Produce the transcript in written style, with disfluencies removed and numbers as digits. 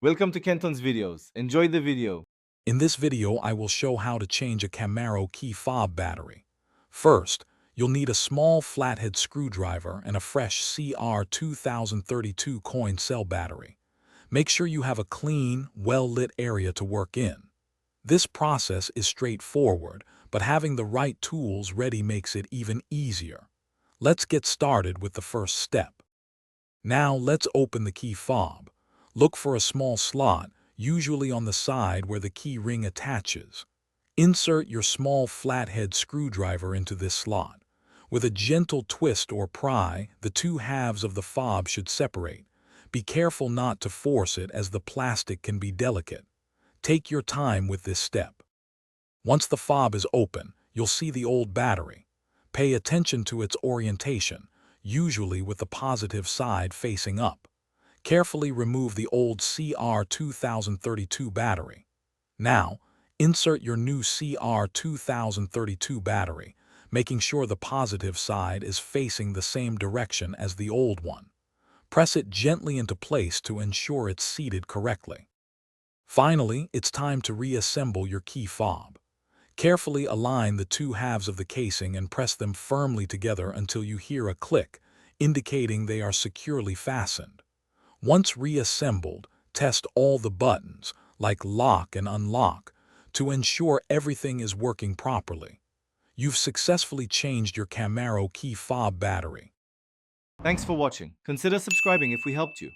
Welcome to Kenton's videos. Enjoy the video. In this video, I will show how to change a Camaro key fob battery. First, you'll need a small flathead screwdriver and a fresh CR2032 coin cell battery. Make sure you have a clean, well-lit area to work in. This process is straightforward, but having the right tools ready makes it even easier. Let's get started with the first step. Now let's open the key fob. Look for a small slot, usually on the side where the key ring attaches. Insert your small flathead screwdriver into this slot. With a gentle twist or pry, the two halves of the fob should separate. Be careful not to force it as the plastic can be delicate. Take your time with this step. Once the fob is open, you'll see the old battery. Pay attention to its orientation, usually with the positive side facing up. Carefully remove the old CR2032 battery. Now, insert your new CR2032 battery, making sure the positive side is facing the same direction as the old one. Press it gently into place to ensure it's seated correctly. Finally, it's time to reassemble your key fob. Carefully align the two halves of the casing and press them firmly together until you hear a click, indicating they are securely fastened. Once reassembled, test all the buttons, like lock and unlock, to ensure everything is working properly. You've successfully changed your Camaro key fob battery. Thanks for watching. Consider subscribing if we helped you.